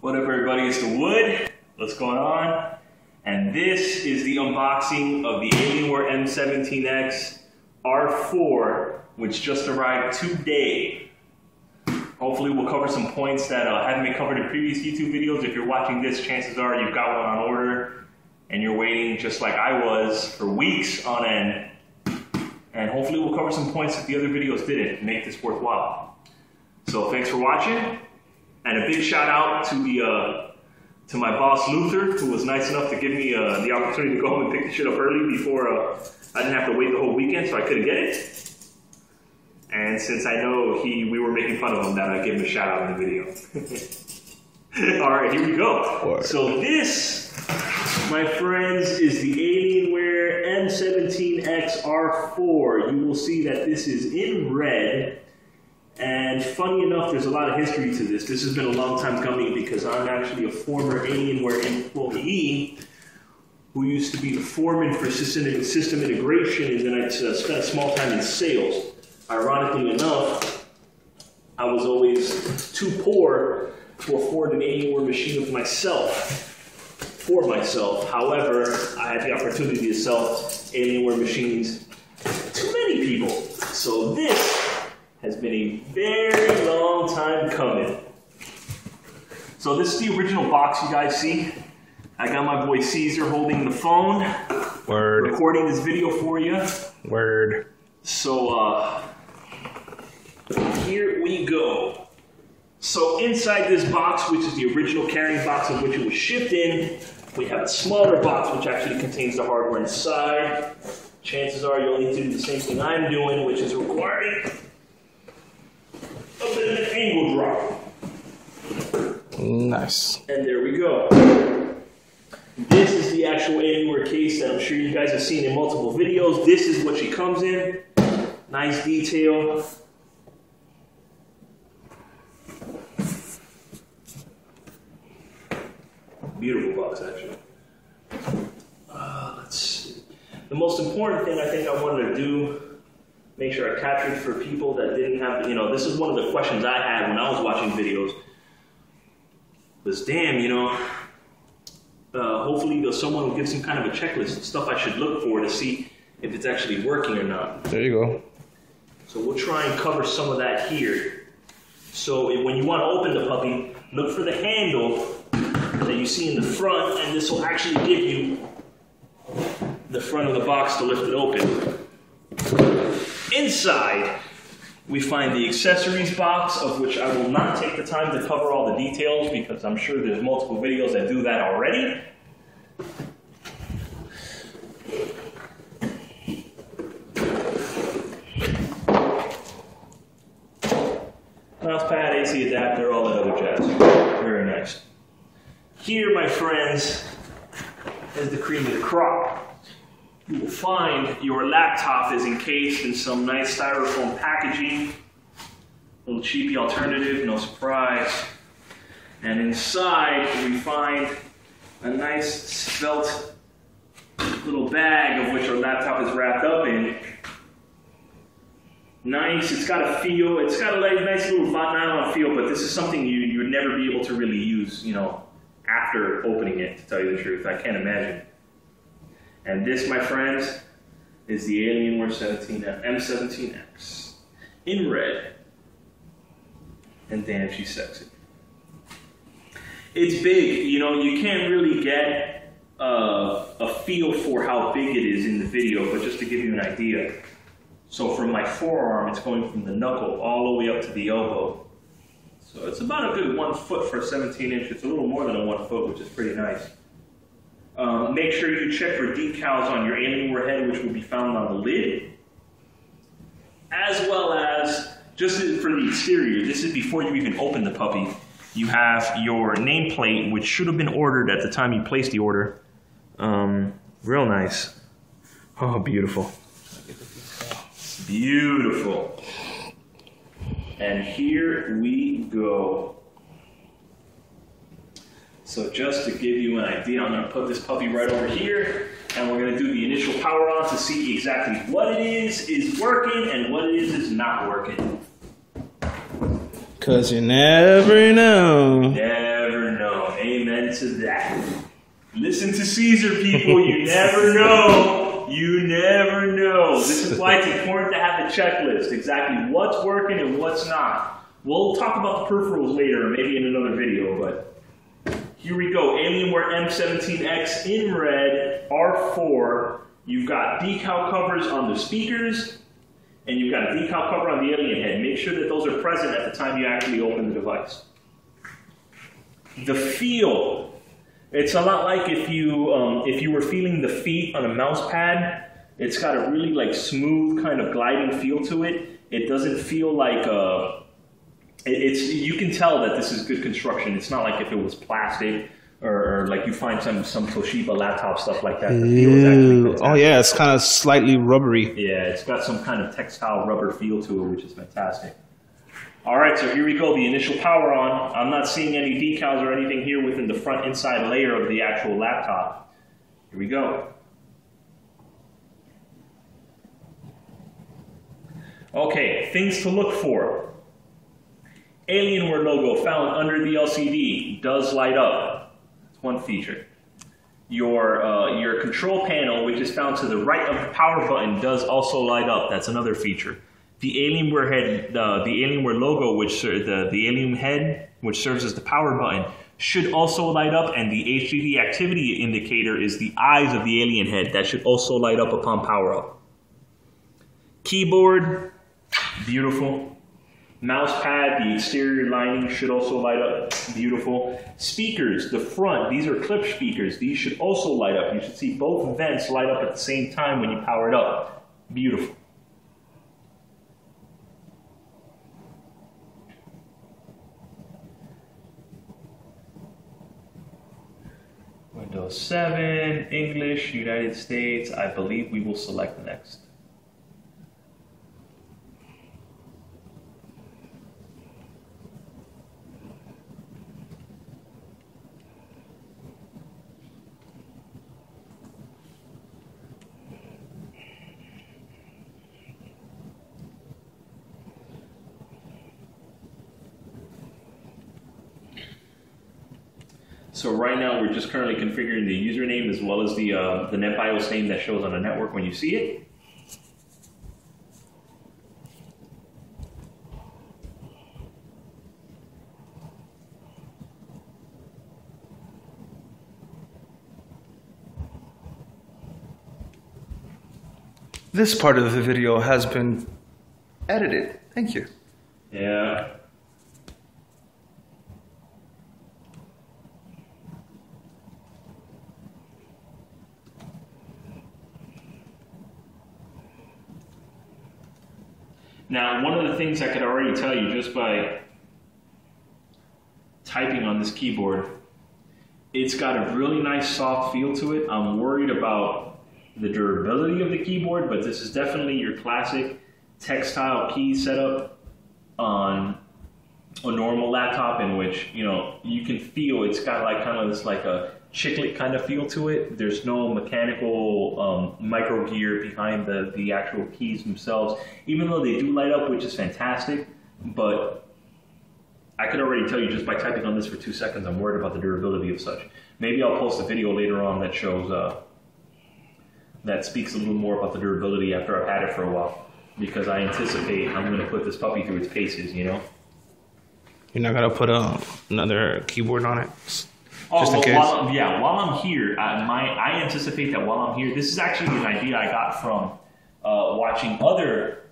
What up, everybody? It's the Wood. What's going on? And this is the unboxing of the Alienware m17x R4, which just arrived today. Hopefully we'll cover some points that haven't been covered in previous YouTube videos. If you're watching this, chances are you've got one on order and you're waiting just like I was for weeks on end. And hopefully we'll cover some points that the other videos didn't make this worthwhile. So thanks for watching. And a big shout out to my boss Luther, who was nice enough to give me the opportunity to go home and pick the shit up early before I didn't have to wait the whole weekend, so I couldn't get it. And since I know we were making fun of him, that I give him a shout out in the video. All right, here we go. So this, my friends, is the Alienware m17x R4. You will see that this is in red. And funny enough, there's a lot of history to this. This has been a long time coming because I'm actually a former Alienware employee who used to be the foreman for system integration, and then I spent a small time in sales. Ironically enough, I was always too poor to afford an Alienware machine for myself. However, I had the opportunity to sell Alienware machines to many people. So this has been a very long time coming. So this is the original box you guys see. I got my boy Caesar holding the phone. Word. Recording this video for you. Word. So here we go. So inside this box, which is the original carrying box of which it was shipped in, we have a smaller box which actually contains the hardware inside. Chances are you'll need to do the same thing I'm doing, which is requiring a bit of an angle drop. Nice. And there we go. This is the actual Alienware case that I'm sure you guys have seen in multiple videos. This is what she comes in. Nice detail. Beautiful box, actually. Let's see. The most important thing I think I wanted to do, make sure I captured for people that didn't have, this is one of the questions I had when I was watching videos, was damn, hopefully someone will give some kind of a checklist of stuff I should look for to see if it's actually working or not. There you go. So we'll try and cover some of that here. So when you want to open the puppy, look for the handle that you see in the front, and this will actually give you the front of the box to lift it open. Inside, we find the accessories box, of which I will not take the time to cover all the details because I'm sure there's multiple videos that do that already. Mouse pad, AC adapter, all that other jazz. Very nice. Here, my friends, is the cream of the crop. You will find your laptop is encased in some nice styrofoam packaging. A little cheapy alternative, no surprise. And inside we find a nice svelte little bag of which our laptop is wrapped up in. Nice, it's got a feel, it's got a nice little nylon feel, but this is something you would never be able to really use, after opening it, to tell you the truth. I can't imagine. And this, my friends, is the Alienware m17x in red. And damn, she's sexy. It's big, you can't really get a feel for how big it is in the video, but just to give you an idea. So from my forearm, it's going from the knuckle all the way up to the elbow. So it's about a good 1 foot for 17 inch. It's a little more than a 1 foot, which is pretty nice. Make sure you check for decals on your Alienware head, which will be found on the lid. As well as, just for the exterior, this is before you even open the puppy, you have your nameplate, which should have been ordered at the time you placed the order. Real nice. Oh, beautiful. Beautiful. And here we go. So just to give you an idea, I'm going to put this puppy right over here, and we're going to do the initial power on to see exactly what it is working and what it is not working. 'Cause you never know. Never know. to that. Listen to Caesar, people. You never know. You never know. This is why it's important to have the checklist. Exactly what's working and what's not. We'll talk about the peripherals later, maybe in another video, but here we go. Alienware M17X in red, R4. You've got decal covers on the speakers, and you've got a decal cover on the alien head. Make sure that those are present at the time you actually open the device. The feel. It's a lot like if you were feeling the feet on a mouse pad. It's got a really like smooth kind of gliding feel to it. It doesn't feel like you can tell that this is good construction. It's not like if it was plastic or like you find some Toshiba laptop stuff like that. The feel is actually oh yeah, it's kind of slightly rubbery. Yeah, it's got some kind of textile rubber feel to it, which is fantastic. All right, so here we go, the initial power on. I'm not seeing any decals or anything here within the front inside layer of the actual laptop. Here we go. Okay, things to look for. Alienware logo found under the LCD does light up. That's one feature. Your control panel, which is found to the right of the power button, does also light up. That's another feature. The Alienware head, the Alienware logo, the Alien head, which serves as the power button, should also light up, and the HDD activity indicator is the eyes of the alien head. That should also light up upon power up. Keyboard, beautiful. Mouse pad, the exterior lining should also light up, beautiful. Speakers, the front, these are clip speakers. These should also light up. You should see both vents light up at the same time when you power it up. Beautiful. Windows 7, English, United States. I believe we will select next. So right now we're just currently configuring the username as well as the NetBIOS name that shows on the network when you see it. This part of the video has been edited. Thank you. Yeah. Now, one of the things I could already tell you just by typing on this keyboard, it's got a really nice soft feel to it. I'm worried about the durability of the keyboard, but this is definitely your classic textile key setup on a normal laptop in which, you know, you can feel it's got like kind of this like a chiclet kind of feel to it. There's no mechanical micro gear behind the actual keys themselves, even though they do light up, which is fantastic. But I could already tell you just by typing on this for 2 seconds, I'm worried about the durability of such. Maybe I'll post a video later on that shows that speaks a little more about the durability after I've had it for a while, because I anticipate I'm going to put this puppy through its paces, you know. You're not gonna put another keyboard on it? Just in case? While I'm here, I anticipate that while I'm here, this is actually an idea I got from watching other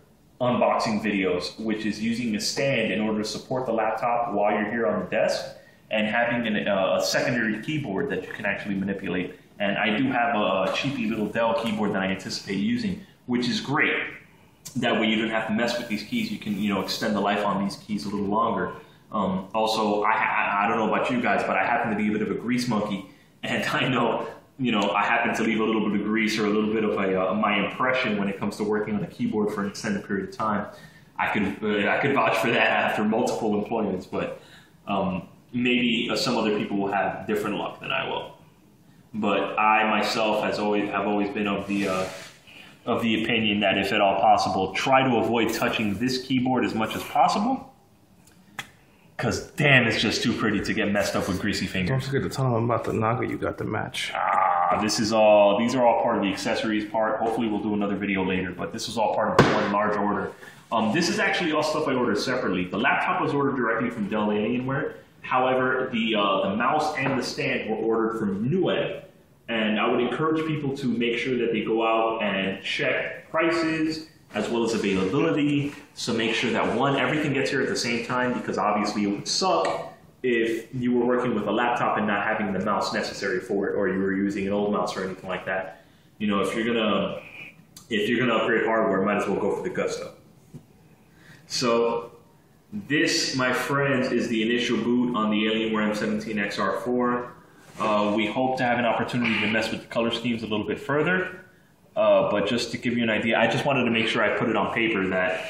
unboxing videos, which is using a stand in order to support the laptop while you're here on the desk, and having a secondary keyboard that you can actually manipulate. And I do have a cheapy little Dell keyboard that I anticipate using, which is great. That way you don't have to mess with these keys. You can, you know, extend the life on these keys a little longer. Also, I don't know about you guys, but I happen to be a bit of a grease monkey, and I know, you know, I happen to leave a little bit of grease or a little bit of my impression when it comes to working on a keyboard for an extended period of time. I could vouch for that after multiple employments, but maybe some other people will have different luck than I will. But I myself have always been of the opinion that if at all possible, try to avoid touching this keyboard as much as possible. Because damn, it's just too pretty to get messed up with greasy Don't fingers. forget to tell them about the Naga you got to match. These are all part of the accessories part. Hopefully we'll do another video later, but this was all part of one large order. This is actually all stuff I ordered separately. The laptop was ordered directly from Dell Alienware. However, the mouse and the stand were ordered from Newegg. And I would encourage people to make sure that they go out and check prices as well as availability. So make sure that one, everything gets here at the same time, because obviously it would suck if you were working with a laptop and not having the mouse necessary for it, or you were using an old mouse or anything like that. You know, if you're gonna upgrade hardware, might as well go for the gusto. So this, my friends, is the initial boot on the Alienware m17x R4. We hope to have an opportunity to mess with the color schemes a little bit further. But just to give you an idea, I just wanted to make sure I put it on paper that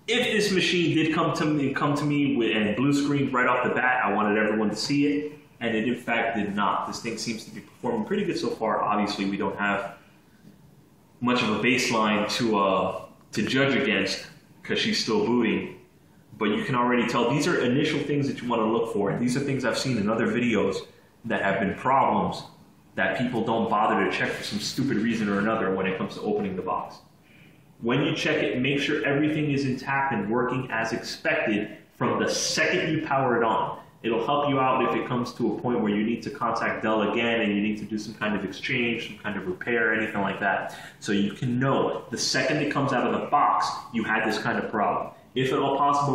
if this machine did come to me and blue screened right off the bat, I wanted everyone to see it, and it in fact did not. This thing seems to be performing pretty good so far. Obviously, we don't have much of a baseline to judge against because she's still booting, but you can already tell these are initial things that you want to look for, and these are things I've seen in other videos that have been problems that people don't bother to check for some stupid reason or another when it comes to opening the box. When you check it, make sure everything is intact and working as expected from the second you power it on. It'll help you out if it comes to a point where you need to contact Dell again and you need to do some kind of exchange, some kind of repair, anything like that. So you can know the second it comes out of the box, you had this kind of problem. If at all possible,